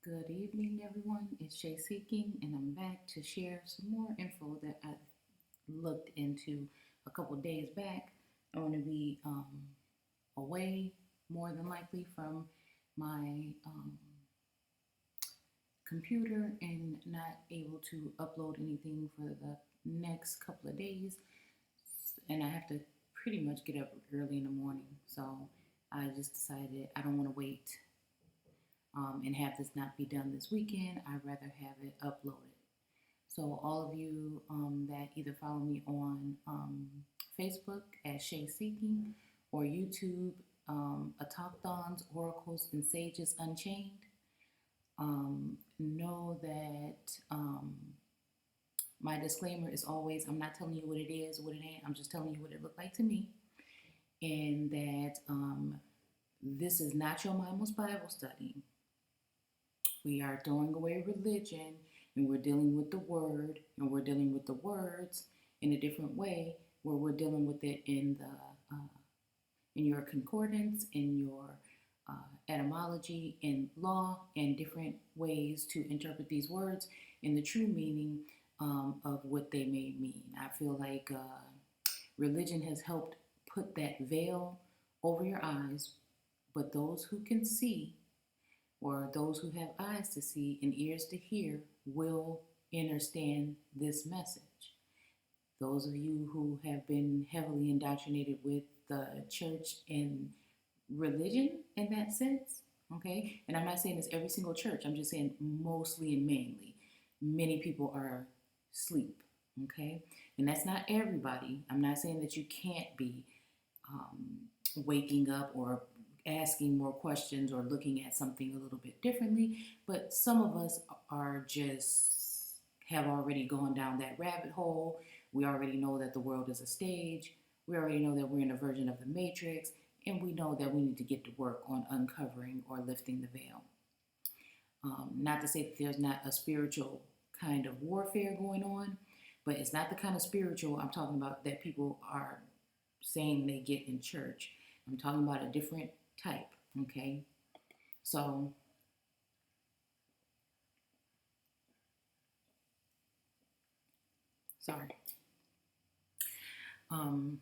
Good evening, everyone. It's Shay Seeking, and I'm back to share some more info that I looked into a couple days back. I'm going to be away more than likely from my computer and not able to upload anything for the next couple of days. And I have to pretty much get up early in the morning. So I just decided I don't want to wait and have this not be done this weekend. I'd rather have it uploaded. So all of you that either follow me on Facebook at Shay Seeking or YouTube, Atalktons, Oracles, and Sages Unchained, know that my disclaimer is always I'm not telling you what it is, what it ain't. I'm just telling you what it looked like to me. And that this is not your mama's Bible study. We are throwing away religion and we're dealing with the word and we're dealing with the words in a different way where we're dealing with it in your concordance, in your etymology, in law, and different ways to interpret these words in the true meaning of what they may mean. I feel like religion has helped put that veil over your eyes, but those who can see or those who have eyes to see and ears to hear will understand this message. Those of you who have been heavily indoctrinated with the church and religion in that sense, okay? And I'm not saying it's every single church, I'm just saying mostly and mainly. Many people are asleep, okay? And that's not everybody. I'm not saying that you can't be waking up or asking more questions or looking at something a little bit differently, but some of us are just have already gone down that rabbit hole. We already know that the world is a stage. We already know that we're in a version of the Matrix, and we know that we need to get to work on uncovering or lifting the veil. Not to say that there's not a spiritual kind of warfare going on, but it's not the kind of spiritual I'm talking about that people are saying they get in church. I'm talking about a different type, okay? So, sorry. Um,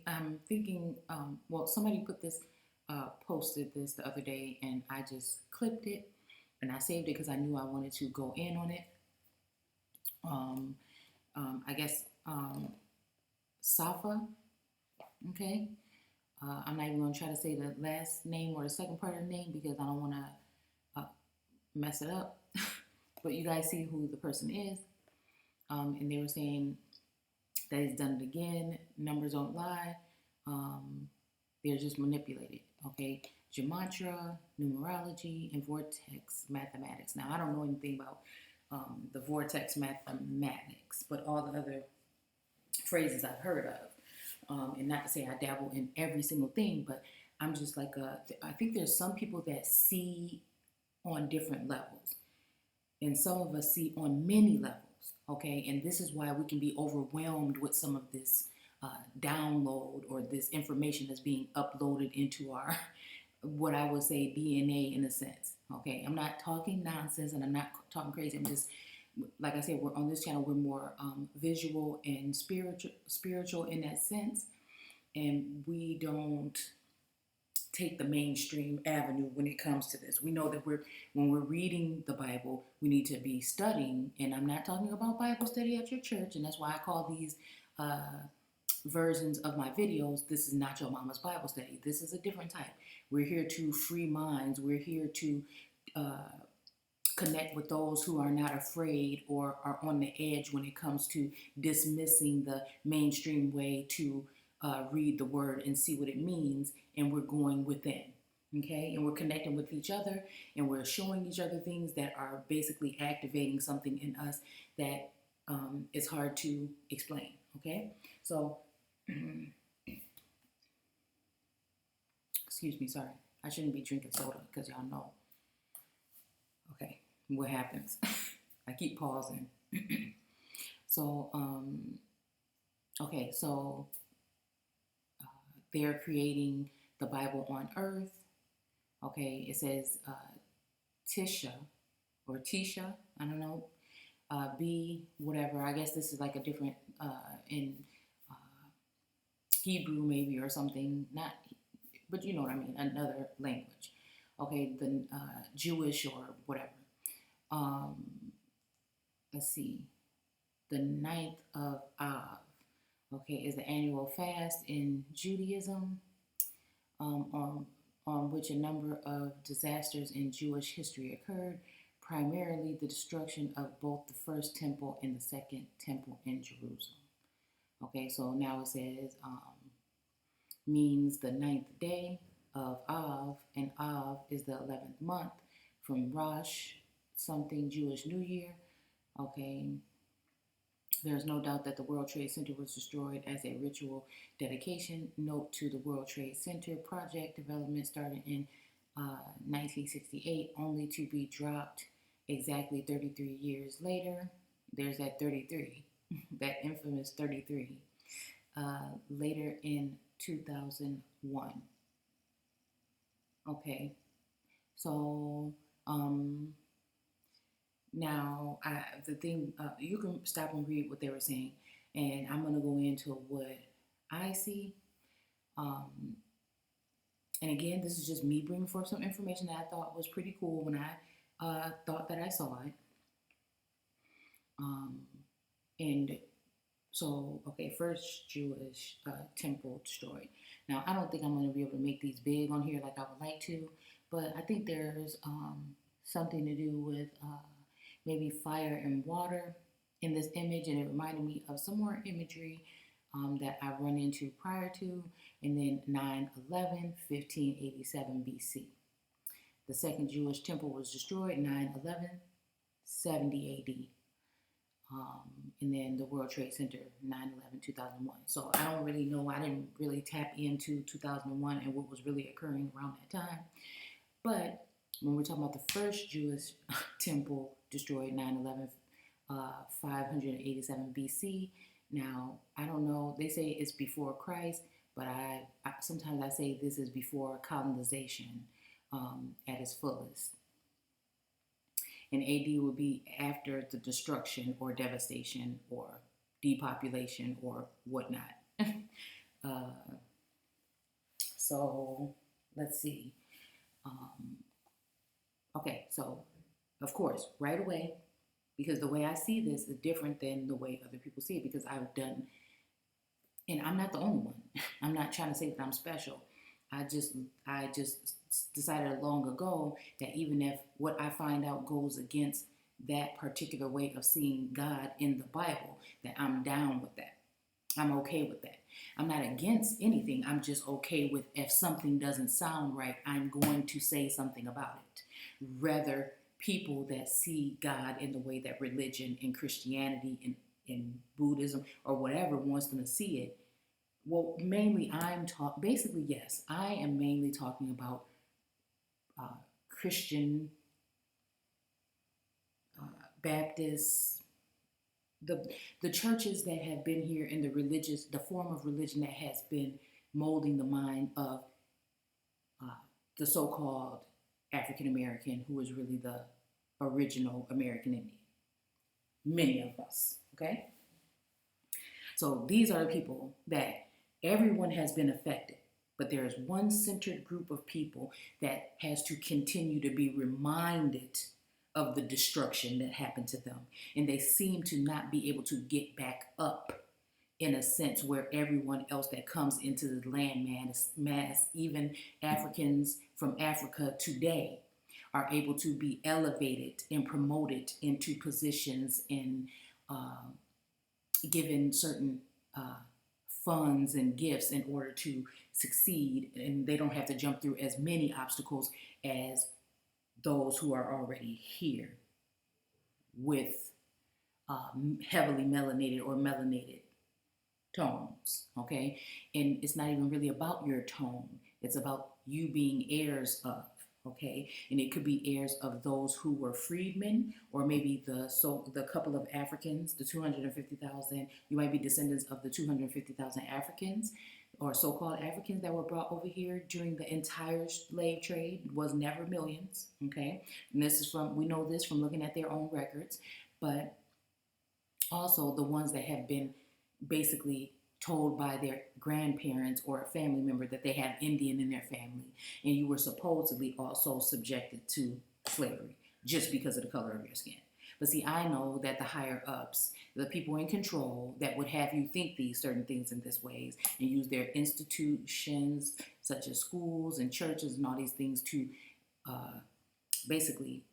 I'm thinking, well, somebody put this, posted this the other day, and I just clipped it and I saved it because I knew I wanted to go in on it. I guess Safa, okay? I'm not even going to try to say the last name or the second part of the name because I don't want to mess it up. But you guys see who the person is. And they were saying that he's done it again. Numbers don't lie. They're just manipulated, okay? Gematria, numerology, and vortex mathematics. Now, I don't know anything about the vortex mathematics, but all the other phrases I've heard of. And not to say I dabble in every single thing, but I'm just like, I think there's some people that see on different levels, and some of us see on many levels, okay? And this is why we can be overwhelmed with some of this download or this information that's being uploaded into our, what I would say, DNA in a sense, okay? I'm not talking nonsense and I'm not talking crazy. I'm just, like I said, we're on this channel, we're more visual and spiritual in that sense. And we don't take the mainstream avenue when it comes to this. We know that when we're reading the Bible, we need to be studying. And I'm not talking about Bible study at your church, and that's why I call these versions of my videos, this is not your mama's Bible study. This is a different type. We're here to free minds. We're here to connect with those who are not afraid or are on the edge when it comes to dismissing the mainstream way to read the word and see what it means, and we're going within, okay? And we're connecting with each other, and we're showing each other things that are basically activating something in us that is hard to explain, okay? So, excuse me, sorry. I shouldn't be drinking soda because y'all know. Okay, what happens? I keep pausing. So, okay, so they're creating the Bible on earth. Okay, it says Tisha or Tisha, I don't know, B, whatever. I guess this is like a different, in uh, Hebrew maybe or something, not, but you know what I mean, another language. Okay, the Jewish or whatever. Um, let's see, the ninth of Av, okay, is the annual fast in Judaism, on which a number of disasters in Jewish history occurred, primarily the destruction of both the first temple and the second temple in Jerusalem. Okay, so now it says, means the ninth day of Av, and Av is the 11th month from Rosh, something Jewish New Year. Okay, there's no doubt that the World Trade Center was destroyed as a ritual dedication. Note to the World Trade Center project development started in 1968, only to be dropped exactly 33 years later. There's that 33, that infamous 33, later in 2001. Okay, so now the thing, you can stop and read what they were saying, and I'm gonna go into what I see. Um, and again, this is just me bringing forth some information that I thought was pretty cool when I thought that I saw it. Um, and so, okay, first Jewish temple destroyed. Now, I don't think I'm going to be able to make these big on here like I would like to, but I think there's something to do with maybe fire and water in this image, and it reminded me of some more imagery that I've run into prior to, and then 9/11, 1587 BC. The second Jewish temple was destroyed 9/11, 70 AD. And then the World Trade Center, 9/11, 2001. So I don't really know. I didn't really tap into 2001 and what was really occurring around that time. But when we're talking about the first Jewish temple destroyed 9/11, 587 BC. Now, I don't know. They say it's before Christ, but sometimes I say this is before colonization at its fullest. And AD would be after the destruction or devastation or depopulation or whatnot. uh, so let's see. Okay, so of course, right away, because the way I see this is different than the way other people see it, because I've done, and I'm not the only one. I'm not trying to say that I'm special. I just decided long ago that even if what I find out goes against that particular way of seeing God in the Bible, that I'm down with that. I'm okay with that. I'm not against anything. I'm just okay with, if something doesn't sound right, I'm going to say something about it. Rather, people that see God in the way that religion and Christianity and Buddhism or whatever wants them to see it. Well, mainly basically, yes, I am mainly talking about Christian, Baptist, the churches that have been here in the form of religion that has been molding the mind of the so-called African American, who is really the original American Indian. Many of us, okay? So these are the people that everyone has been affected, but there is one centered group of people that has to continue to be reminded of the destruction that happened to them. And they seem to not be able to get back up in a sense where everyone else that comes into the land mass, even Africans from Africa today, are able to be elevated and promoted into positions and given certain funds and gifts in order to succeed, and they don't have to jump through as many obstacles as those who are already here with heavily melanated or melanated tones, okay? And it's not even really about your tone. It's about you being heirs of, okay? And it could be heirs of those who were freedmen, or maybe the couple of Africans, the 250,000. You might be descendants of the 250,000 Africans or so-called Africans that were brought over here during the entire slave trade was never millions, okay? And this is from, we know this from looking at their own records, but also the ones that have been basically told by their grandparents or a family member that they have Indian in their family, and you were supposedly also subjected to slavery just because of the color of your skin. But see, I know that the higher ups, the people in control that would have you think these certain things in this ways and use their institutions such as schools and churches and all these things to uh, basically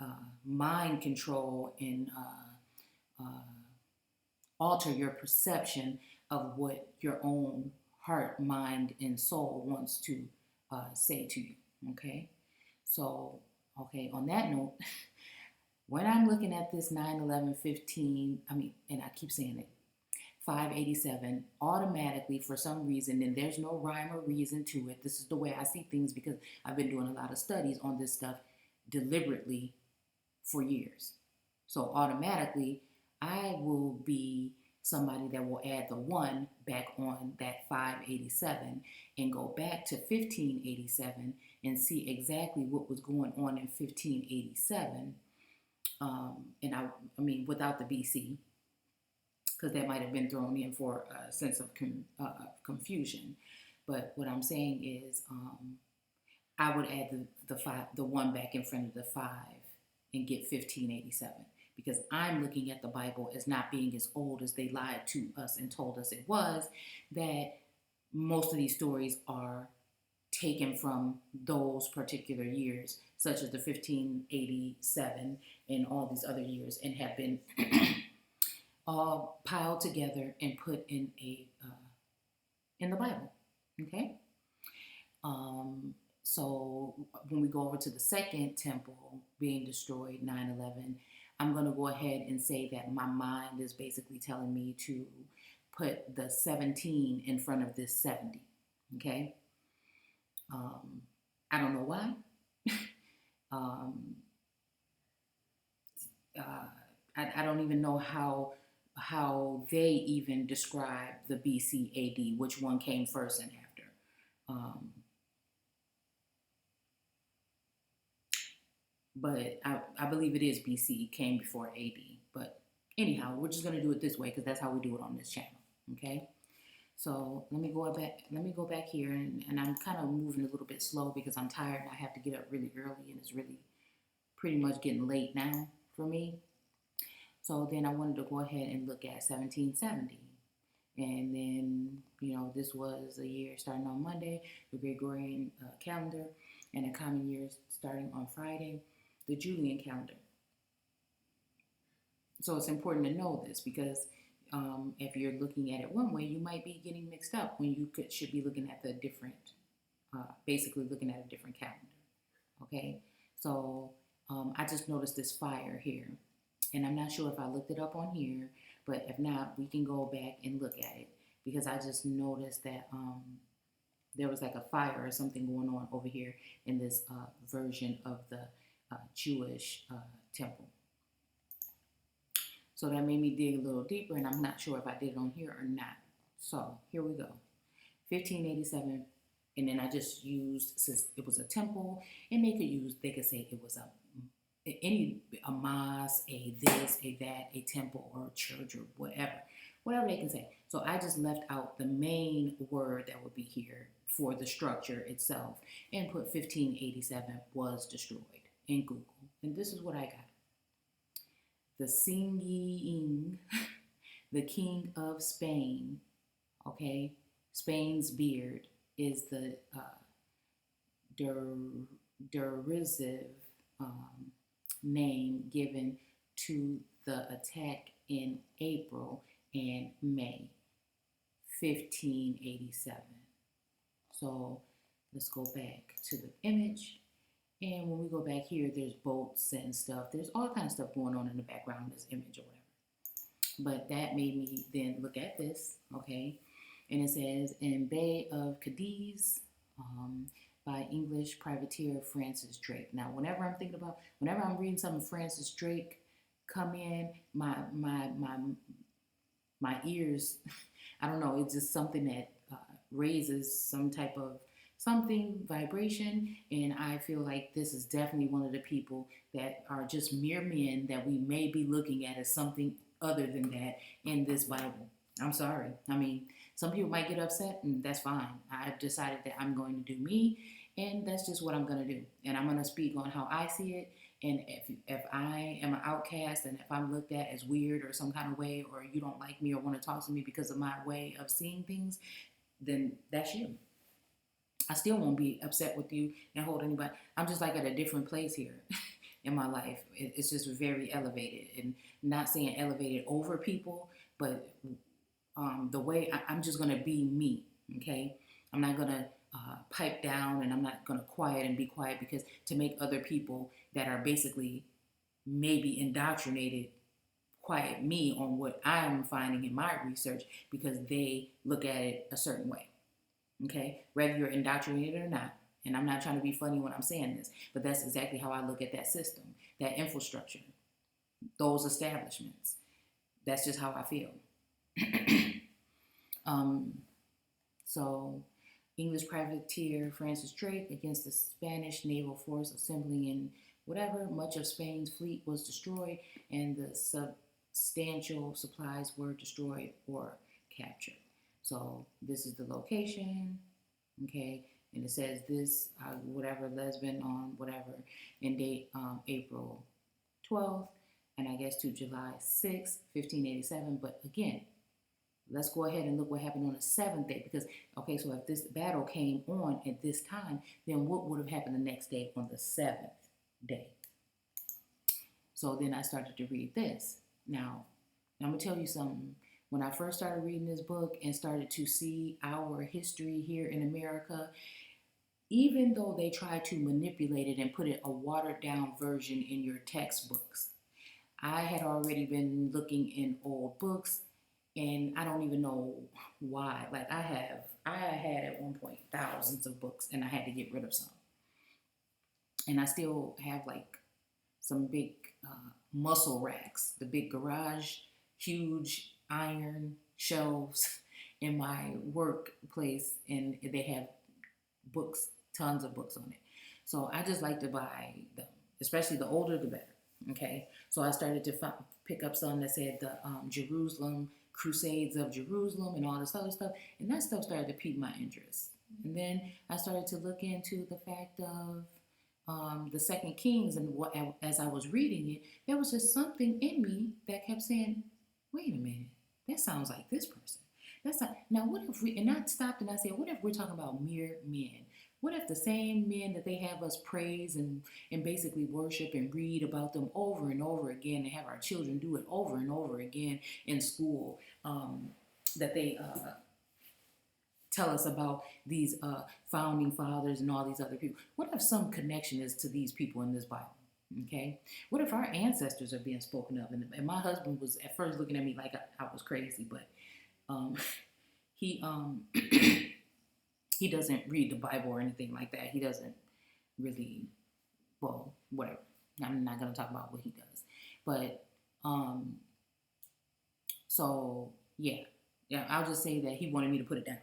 mind control and alter your perception of what your own heart, mind, and soul wants to say to you. Okay? So, okay, on that note, when I'm looking at this 9/11/15, I mean, and I keep saying it, 587, automatically, for some reason, and there's no rhyme or reason to it. This is the way I see things because I've been doing a lot of studies on this stuff deliberately for years. So automatically, I will be somebody that will add the one back on that 587 and go back to 1587 and see exactly what was going on in 1587. And I mean, without the BC, because that might have been thrown in for a sense of confusion. But what I'm saying is, I would add the one back in front of the five and get 1587 because I'm looking at the Bible as not being as old as they lied to us and told us it was. That most of these stories are taken from those particular years, such as the 1587 and all these other years, and have been all piled together and put in the Bible. Okay. So when we go over to the second temple being destroyed, 9/11, I'm going to go ahead and say that my mind is basically telling me to put the 17 in front of this 70. Okay. I don't know why. um, I don't even know how they even describe the BC AD, which one came first and after. But I believe it is BC, came before AD. But anyhow, we're just going to do it this way because that's how we do it on this channel. Okay. So let me go back. Let me go back here, and I'm kind of moving a little bit slow because I'm tired. I have to get up really early, and it's really pretty much getting late now for me. So then I wanted to go ahead and look at 1770. And then, this was a year starting on Monday, the Gregorian calendar, and a common year starting on Friday, the Julian calendar. So it's important to know this because if you're looking at it one way, you might be getting mixed up when you should be looking at the different, basically looking at a different calendar. Okay, so I just noticed this fire here, and I'm not sure if I looked it up on here, but if not, we can go back and look at it because I just noticed that there was like a fire or something going on over here in this version of the Jewish temple. So that made me dig a little deeper, and I'm not sure if I did it on here or not. So here we go. 1587, and then I just used, since it was a temple, and they could say it was a mosque, a this, a that, a temple, or a church, or whatever they can say. So I just left out the main word that would be here for the structure itself and put 1587 was destroyed in Google. And this is what I got. The singing, the king of Spain, okay, Spain's beard is the derisive name given to the attack in April and May 1587. So let's go back to the image. And when we go back here, there's boats and stuff. There's all kinds of stuff going on in the background of this image or whatever. But that made me then look at this, okay? And it says, in Bay of Cadiz, by English privateer Francis Drake. Now, whenever I'm reading something Francis Drake come in, my ears, I don't know, it's just something that raises some type of something vibration, and I feel like this is definitely one of the people that are just mere men that we may be looking at as something other than that in this Bible. I'm sorry. I mean, some people might get upset, and that's fine. I've decided that I'm going to do me, and that's just what I'm going to do. And I'm going to speak on how I see it. And if I am an outcast, and if I'm looked at as weird or some kind of way, or you don't like me or want to talk to me because of my way of seeing things, then that's you. I still won't be upset with you and hold anybody. I'm just like at a different place here in my life. It's just very elevated, and not saying elevated over people, but the way I'm just gonna be me. Okay, I'm not gonna pipe down, and I'm not gonna quiet and be quiet because to make other people that are basically maybe indoctrinated quiet me on what I'm finding in my research because they look at it a certain way. Okay, whether you're indoctrinated or not. And I'm not trying to be funny when I'm saying this, but that's exactly how I look at that system, that infrastructure, those establishments. That's just how I feel. So, English privateer Francis Drake against the Spanish naval force assembling in whatever, much of Spain's fleet was destroyed, and the substantial supplies were destroyed or captured. So this is the location, okay, and it says this, whatever, Lesbian on whatever, in date April 12th, and I guess to July 6th, 1587. But again, let's go ahead and look what happened on the 7th day, because, okay, so if this battle came on at this time, then what would have happened the next day on the 7th day? So then I started to read this. Now I'm going to tell you something. When I first started reading this book and started to see our history here in America, even though they try to manipulate it and put it a watered down version in your textbooks, I had already been looking in old books, and I don't even know why. Like I had at one point thousands of books, and I had to get rid of some. And I still have like some big muscle racks, the big garage, huge iron shelves in my workplace, and they have books, tons of books on it. So I just like to buy them, especially the older the better. Okay, so I started to pick up some that said the Jerusalem Crusades of Jerusalem and all this other stuff, and that stuff started to pique my interest. And then I started to look into the fact of the Second Kings, and what, as I was reading it, there was just something in me that kept saying, "Wait a minute, that sounds like this person." That's not, now what if we, and I stopped and I said, what if we're talking about mere men? What if the same men that they have us praise and basically worship and read about them over and over again, and have our children do it over and over again in school, that they tell us about these founding fathers and all these other people? What if some connection is to these people in this Bible? Okay, what if our ancestors are being spoken of? And my husband was at first looking at me like I was crazy, but he he doesn't read the Bible or anything like that. He doesn't really, well, whatever. I'm not gonna talk about what he does, but so yeah, I'll just say that he wanted me to put it down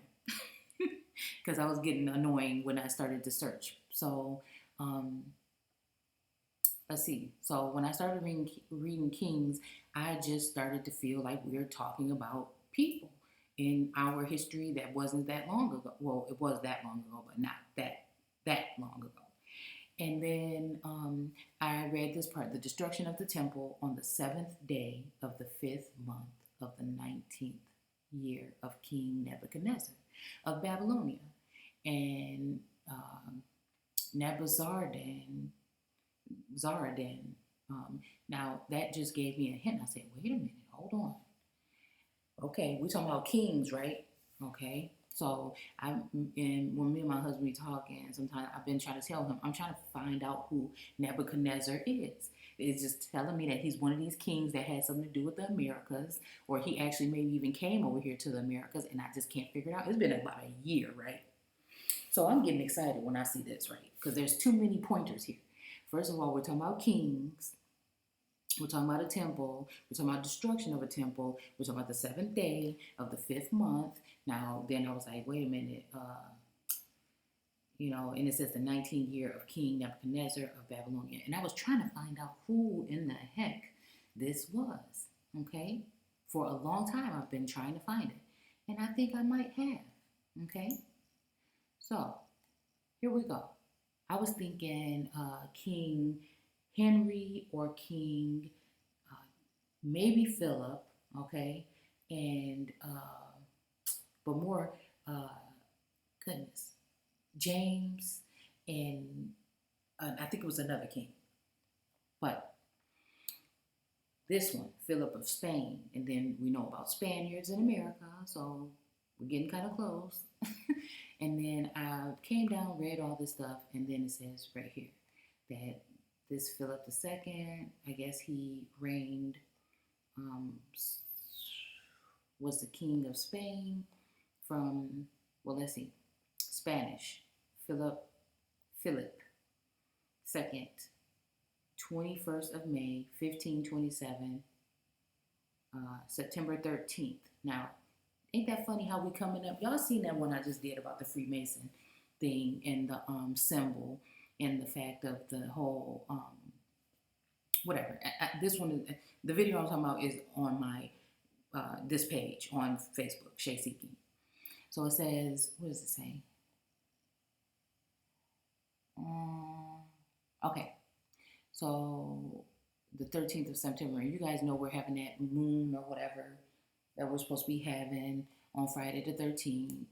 because I was getting annoying when I started to search. So let's see. So when I started reading Kings, I just started to feel like we were talking about people in our history that wasn't that long ago. Well, it was that long ago, but not that long ago. And then I read this part: the destruction of the temple on the 7th day of the 5th month of the 19th year of King Nebuchadnezzar of Babylonia, and Nebuzaradan. Now that just gave me a hint. I said, wait a minute, hold on. Okay, we're talking about kings, right? Okay, so when me and my husband be talking, sometimes I've been trying to tell him, I'm trying to find out who Nebuchadnezzar is. It's just telling me that he's one of these kings that had something to do with the Americas, or he actually maybe even came over here to the Americas, and I just can't figure it out. It's been about a year, right? So I'm getting excited when I see this, right? Because there's too many pointers here. First of all, we're talking about kings. We're talking about a temple. We're talking about destruction of a temple. We're talking about the seventh day of the fifth month. Now, then I was like, wait a minute. And it says the 19th year of King Nebuchadnezzar of Babylonia. And I was trying to find out who in the heck this was. Okay? For a long time, I've been trying to find it. And I think I might have. Okay? So, here we go. I was thinking King Henry or King maybe Philip, okay? And, but more, goodness, James, and I think it was another king. But this one, Philip of Spain, and then we know about Spaniards in America, so we're getting kind of close. And then I came down, read all this stuff, and then it says right here that this Philip II, I guess he reigned, was the king of Spain from, well, let's see, Spanish, Philip II, 21st of May, 1527, September 13th. Now, ain't that funny how we coming up? Y'all seen that one I just did about the Freemason thing and the symbol and the fact of the whole, whatever. This one, the video I'm talking about is on my, this page on Facebook, Shay Seeking. So it says, what does it say? Okay, so the 13th of September, and you guys know we're having that moon or whatever that we're supposed to be having on Friday the 13th.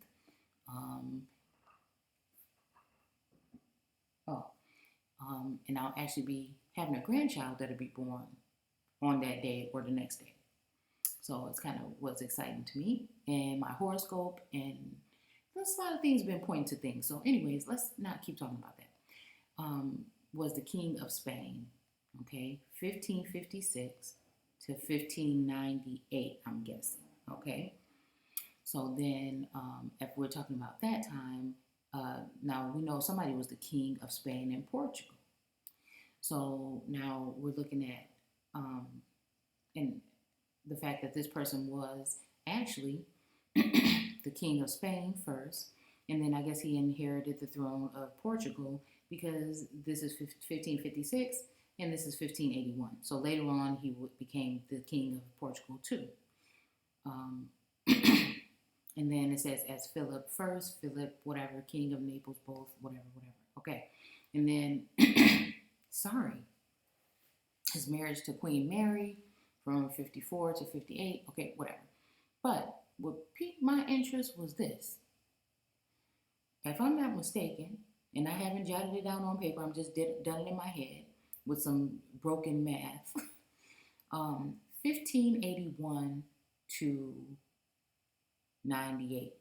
And I'll actually be having a grandchild that'll be born on that day or the next day. So it's kind of what's exciting to me, and my horoscope, and there's a lot of things been pointing to things. So anyways, let's not keep talking about that. Was the King of Spain, okay, 1556 to 1598, I'm guessing, okay? So then if we're talking about that time, now we know somebody was the King of Spain and Portugal. So now we're looking at, and the fact that this person was actually the King of Spain first, and then I guess he inherited the throne of Portugal because this is 1556 and this is 1581. So later on, he became the King of Portugal too. And then it says as Philip first, Philip whatever, King of Naples, both, whatever. Okay. And then, sorry, his marriage to Queen Mary from 54 to 58. Okay, whatever. But what piqued my interest was this. If I'm not mistaken, and I haven't jotted it down on paper, I'm just done it in my head with some broken math. 1581 to 98.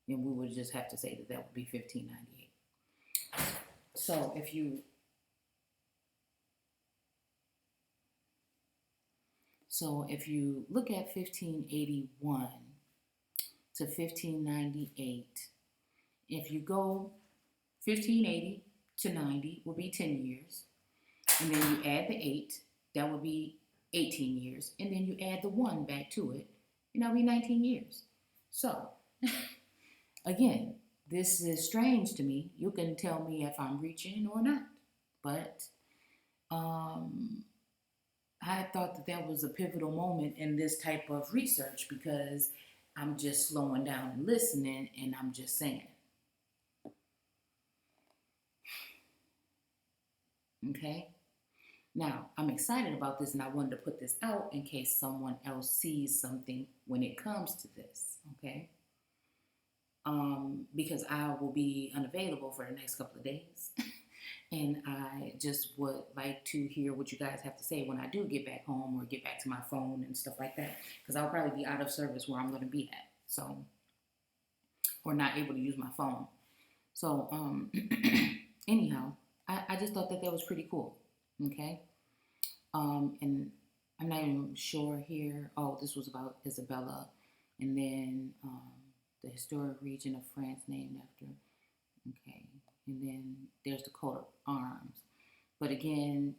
And we would just have to say that would be 1598. So if you look at 1581 to 1598, if you go 1580 to 90 will be 10 years. And then you add the 8, that would be 18 years. And then you add the 1 back to it, and that'll be 19 years. So, again, this is strange to me. You can tell me if I'm reaching or not. But I thought that was a pivotal moment in this type of research because I'm just slowing down and listening, and I'm just saying. Okay? Now, I'm excited about this, and I wanted to put this out in case someone else sees something when it comes to this, okay? Because I will be unavailable for the next couple of days. And I just would like to hear what you guys have to say when I do get back home or get back to my phone and stuff like that. Because I'll probably be out of service where I'm going to be at. So, or not able to use my phone. So, anyhow, I just thought that was pretty cool. Okay. And I'm not even sure here. Oh, this was about Isabella. And then the historic region of France named after. Okay. And then there's the coat of arms. But again,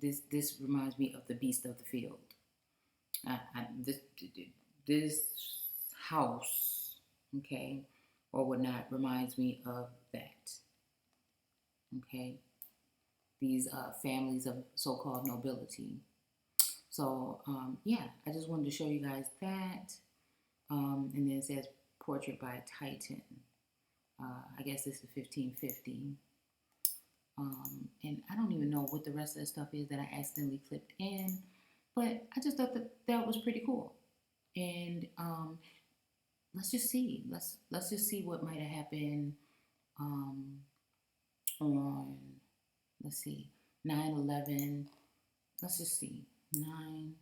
this reminds me of the beast of the field. This house, okay, or whatnot, reminds me of that. Okay, these families of so-called nobility. So yeah, I just wanted to show you guys that. And then it says portrait by a Titan. I guess this is 1550. And I don't even know what the rest of the stuff is that I accidentally clipped in, but I just thought that was pretty cool. And let's just see. Let's just see what might have happened on, let's see, 9/11. Let's just see, 9.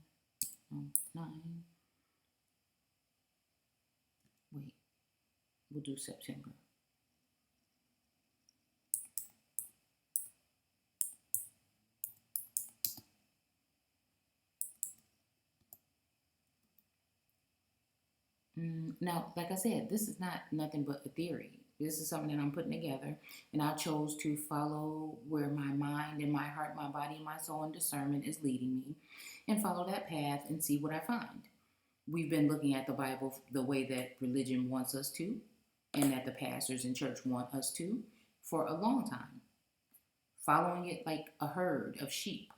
Wait, we'll do September. Now, like I said, this is not nothing but a theory. This is something that I'm putting together, and I chose to follow where my mind and my heart, my body, and my soul and discernment is leading me, and follow that path and see what I find. We've been looking at the Bible the way that religion wants us to, and that the pastors in church want us to, for a long time, following it like a herd of sheep.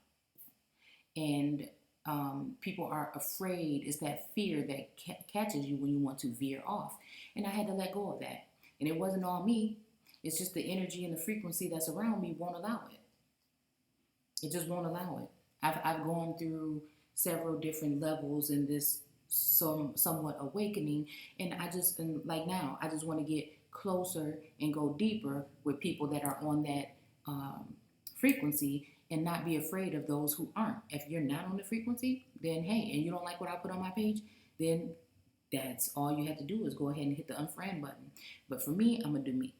And people are afraid. It's that fear that catches you when you want to veer off. And I had to let go of that. And it wasn't all me. It's just the energy and the frequency that's around me won't allow it. It just won't allow it. I've gone through several different levels in this somewhat awakening, and like now, I just want to get closer and go deeper with people that are on that frequency, and not be afraid of those who aren't. If you're not on the frequency, then hey, and you don't like what I put on my page, then that's all you have to do is go ahead and hit the unfriend button. But for me, I'm gonna do me.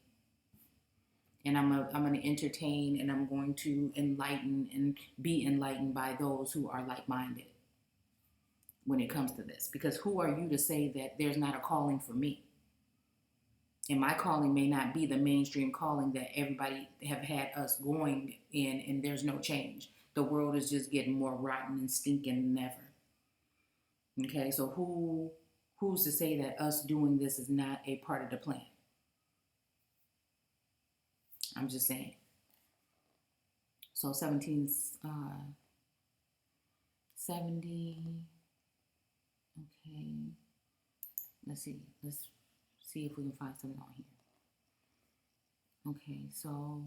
And I'm going to entertain, and I'm going to enlighten and be enlightened by those who are like-minded when it comes to this. Because who are you to say that there's not a calling for me? And my calling may not be the mainstream calling that everybody have had us going in, and there's no change. The world is just getting more rotten and stinking than ever. Okay, so who's to say that us doing this is not a part of the plan? I'm just saying. So 1770. Okay. Let's see if we can find something on here. Okay, so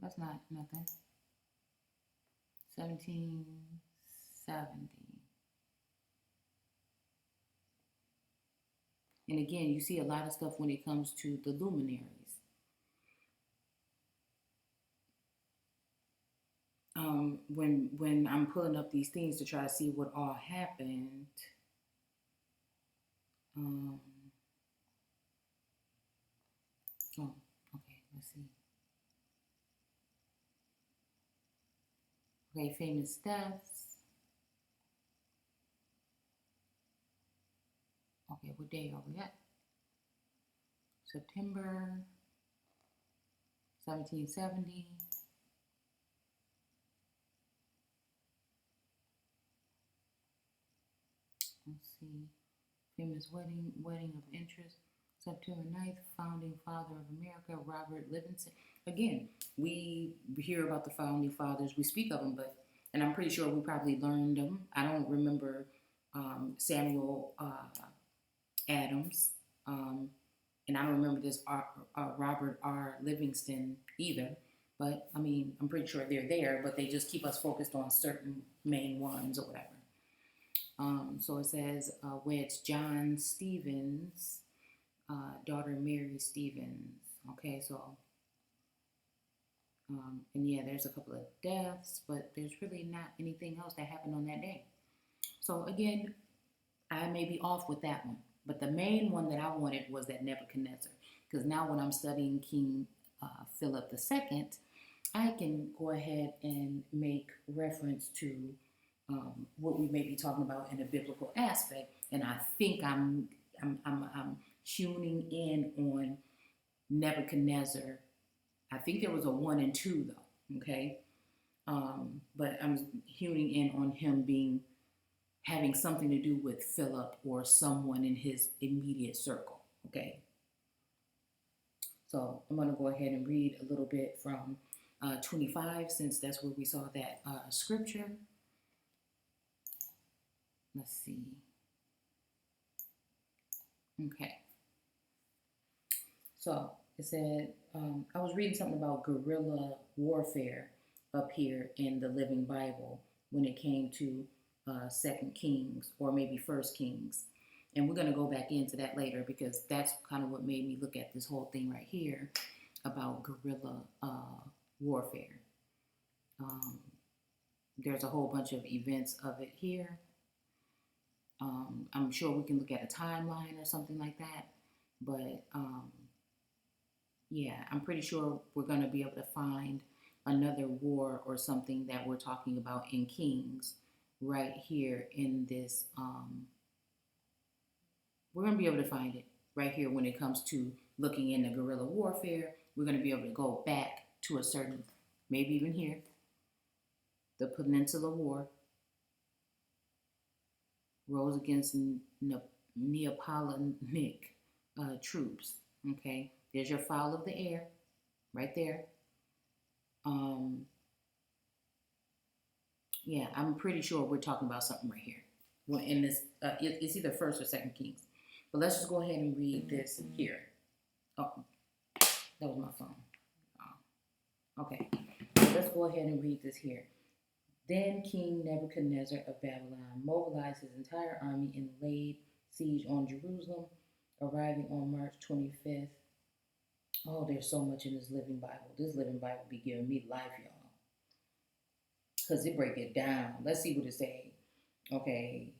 that's not nothing. 1770. And again, you see a lot of stuff when it comes to the luminaries. When I'm pulling up these things to try to see what all happened, oh, okay, let's see. Okay, famous deaths. Okay, what day are we at? September 1770. Let's see. Famous wedding of interest. September 9th, founding father of America, Robert Livingston. Again, we hear about the founding fathers, we speak of them, and I'm pretty sure we probably learned them. I don't remember Samuel Adams, and I don't remember this Robert R. Livingston either. But I mean, I'm pretty sure they're there, but they just keep us focused on certain main ones or whatever. So it says, Wedge John Stevens, daughter Mary Stevens. Okay, so, and yeah, there's a couple of deaths, but there's really not anything else that happened on that day. So again, I may be off with that one, but the main one that I wanted was that Nebuchadnezzar, because now when I'm studying King Phillip II, I can go ahead and make reference to what we may be talking about in a biblical aspect, and I think I'm tuning in on Nebuchadnezzar. I think there was a 1 and 2 though, okay? But I'm tuning in on him having something to do with Philip or someone in his immediate circle, okay? So I'm going to go ahead and read a little bit from 25, since that's where we saw that scripture. Let's see. Okay. So it said, I was reading something about guerrilla warfare up here in the Living Bible when it came to Second Kings, or maybe First Kings. And we're going to go back into that later, because that's kind of what made me look at this whole thing right here about guerrilla warfare. There's a whole bunch of events of it here. I'm sure we can look at a timeline or something like that. But yeah, I'm pretty sure we're going to be able to find another war or something that we're talking about in Kings right here in this. We're going to be able to find it right here when it comes to looking into guerrilla warfare. We're going to be able to go back to a certain, maybe even here, the Peninsula War rose against Neapolitanic troops. Okay, there's your foul of the air right there. Yeah, I'm pretty sure we're talking about something right here. Well, in this, it's either First or Second Kings. But let's just go ahead and read this here. Oh, that was my phone. Oh, okay, so let's go ahead and read this here. Then King Nebuchadnezzar of Babylon mobilized his entire army and laid siege on Jerusalem, arriving on March 25th. Oh, there's so much in this Living Bible. This Living Bible be giving me life, y'all. Because it break it down. Let's see what it say. Okay,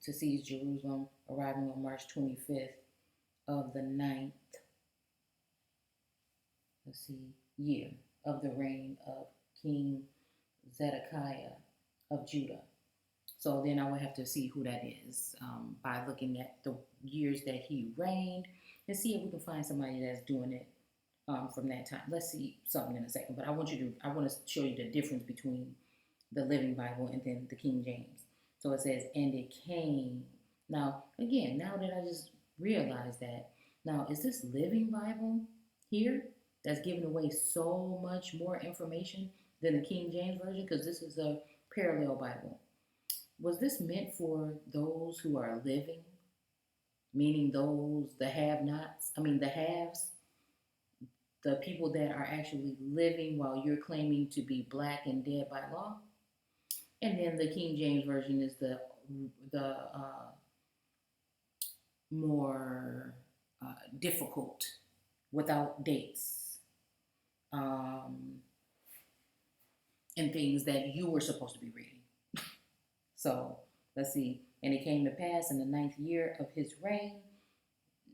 to seize Jerusalem, arriving on March 25th of the 9th, year of the reign of King Zedekiah of Judah. So then I would have to see who that is by looking at the years that he reigned, and see if we can find somebody that's doing it from that time. Let's see something in a second, but I want to show you the difference between the Living Bible and then the King James. So it says, and it came. Now, again, now that I just realized that, now is this Living Bible here that's giving away so much more information than the King James Version? Because this is a parallel Bible. Was this meant for those who are living? Meaning those, the have-nots, the haves, the people that are actually living while you're claiming to be black and dead by law? And then the King James Version is the more difficult, without dates, and things that you were supposed to be reading. So let's see. And it came to pass in the 9th year of his reign.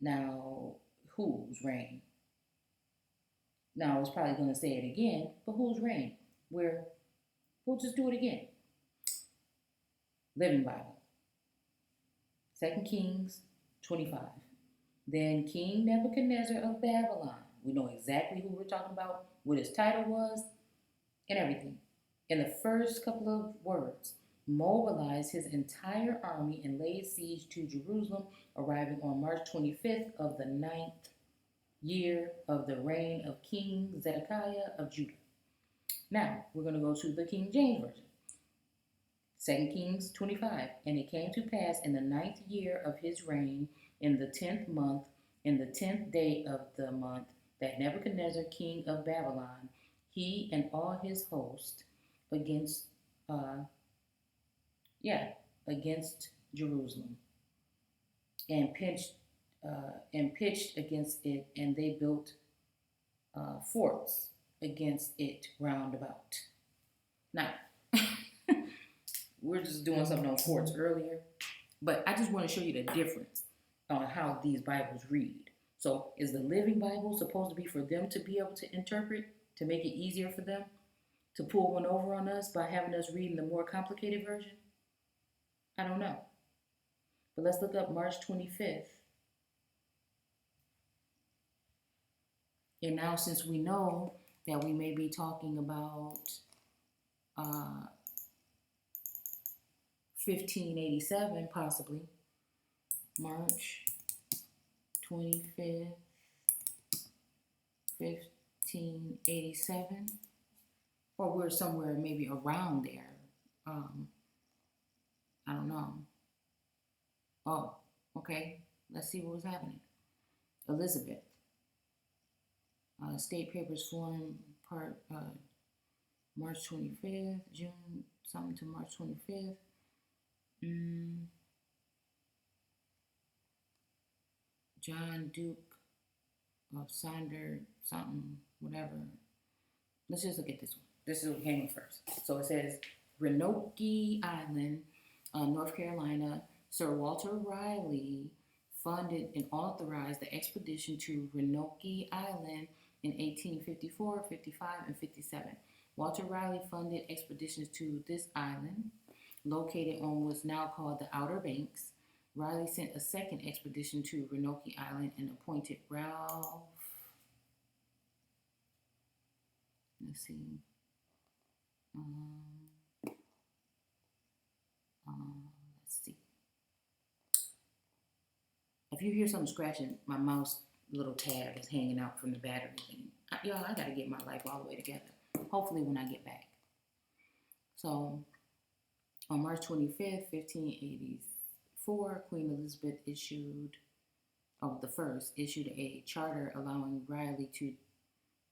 Now, whose reign? Now, I was probably going to say it again, but whose reign? We'll just do it again. Living Bible. 2 Kings 25. Then King Nebuchadnezzar of Babylon. We know exactly who we're talking about, what his title was, and everything. In the first couple of words, mobilized his entire army and laid siege to Jerusalem, arriving on March 25th of the 9th year of the reign of King Zedekiah of Judah. Now, we're going to go to the King James Version. 2 Kings 25. And it came to pass in the 9th year of his reign, in the 10th month, in the 10th day of the month, that Nebuchadnezzar, king of Babylon, he and all his host, against Jerusalem, and pitched against it, and they built forts against it round about. Now, we're just doing something on forts earlier, but I just want to show you the difference on how these Bibles read. So is the Living Bible supposed to be for them to be able to interpret, to make it easier for them, to pull one over on us by having us reading the more complicated version? I don't know. But let's look up March 25th And now, since we know that we may be talking about 1587, possibly March 25th, 1587, or we're somewhere maybe around there. I don't know. Oh, okay. Let's see what was happening. Elizabeth. State papers form part March 25th, June something to March 25th. John Duke of Sonder something, whatever. Let's just look at this one. This is what came first. So it says Roanoke Island, North Carolina. Sir Walter Raleigh funded and authorized the expedition to Roanoke Island in 1854, 55, and 57. Walter Raleigh funded expeditions to this island, located on what's now called the Outer Banks. Raleigh sent a second expedition to Roanoke Island and appointed Ralph. Let's see. Let's see. If you hear something scratching, my mouse little tab is hanging out from the battery thing. Y'all, I gotta get my life all the way together. Hopefully when I get back. So, on March 25th, 1584, Queen Elizabeth issued a charter allowing Raleigh to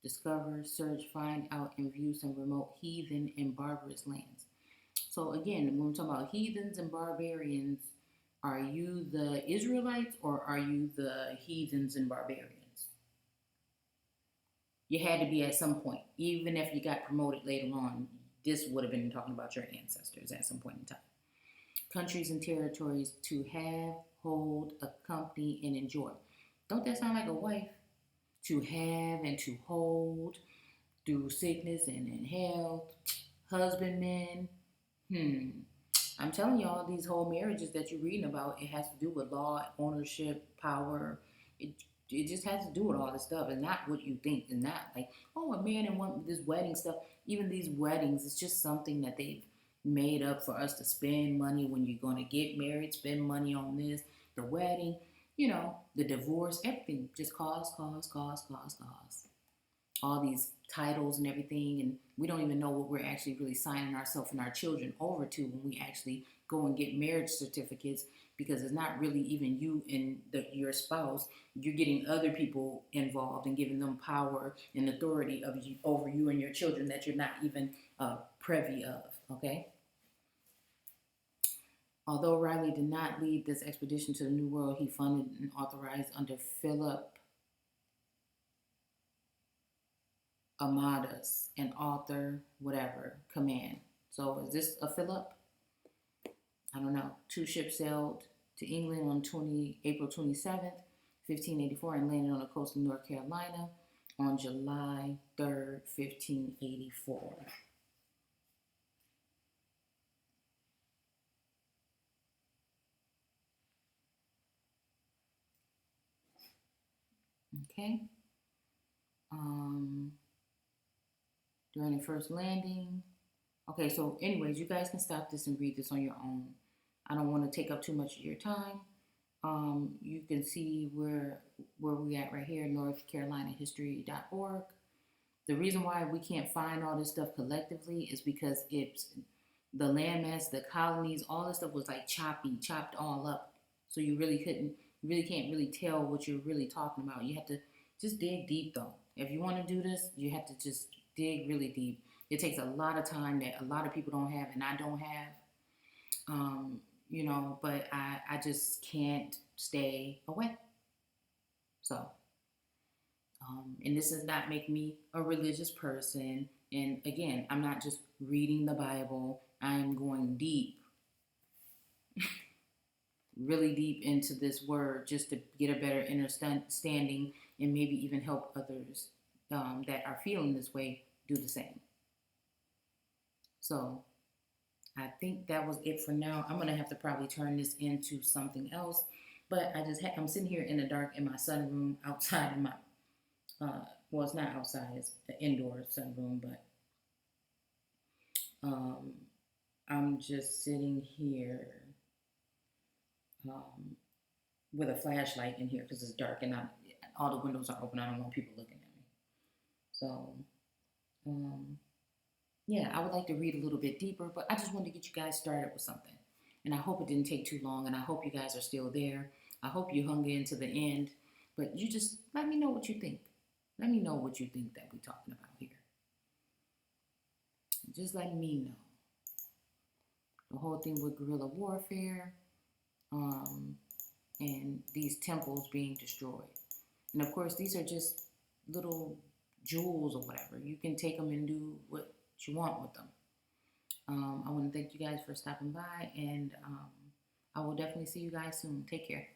discover, search, find out, and view some remote heathen and barbarous lands. So again, when we're talking about heathens and barbarians, are you the Israelites or are you the heathens and barbarians? You had to be at some point. Even if you got promoted later on, this would have been talking about your ancestors at some point in time. Countries and territories to have, hold, accompany, and enjoy. Don't that sound like a wife? To have and to hold through sickness and in health, husbandmen. I'm telling y'all, these whole marriages that you're reading about, it has to do with law, ownership, power. It just has to do with all this stuff. It's not what you think. It's not like, oh, a man and one, this wedding stuff. Even these weddings, it's just something that they've made up for us to spend money when you're going to get married, spend money on this, the wedding, the divorce, everything just costs. All these titles and everything, and we don't even know what we're actually really signing ourselves and our children over to when we actually go and get marriage certificates, because it's not really even you and your spouse. You're getting other people involved and giving them power and authority over you and your children that you're not even privy of, okay? Although Raleigh did not lead this expedition to the New World, he funded and authorized under Phillip Amadas, an author, whatever, command. So is this a Phillip? I don't know. 2 ships sailed to England on April 27th, 1584, and landed on the coast of North Carolina on July 3rd, 1584. Okay. During the first landing. Okay, so anyways, you guys can stop this and read this on your own. I don't want to take up too much of your time. You can see where we at right here, northcarolinahistory.org. The reason why we can't find all this stuff collectively is because it's the landmass, the colonies, all this stuff was like chopped all up. So you really can't really tell what you're really talking about. You have to just dig deep though. If you want to do this, you have to just dig really deep. It takes a lot of time that a lot of people don't have and I don't have. But I just can't stay away. So, and this does not make me a religious person. And again, I'm not just reading the Bible. I'm going deep, really deep into this word just to get a better understanding and maybe even help others that are feeling this way do the same. So I think that was it for now. I'm going to have to probably turn this into something else. But I'm sitting here in the dark in my sunroom outside of my Well, it's not outside, it's an indoor sunroom, but um, I'm just sitting here um, with a flashlight in here because it's dark and all the windows are open. I don't want people looking at me. So, um, yeah, I would like to read a little bit deeper, but I just wanted to get you guys started with something. And I hope it didn't take too long, and I hope you guys are still there. I hope you hung in to the end, but you just let me know what you think. Let me know what you think that we're talking about here. Just let me know. The whole thing with guerrilla warfare, um, and these temples being destroyed. And of course, these are just little jewels or whatever. You can take them and do what you want with them. I want to thank you guys for stopping by, and I will definitely see you guys soon. Take care.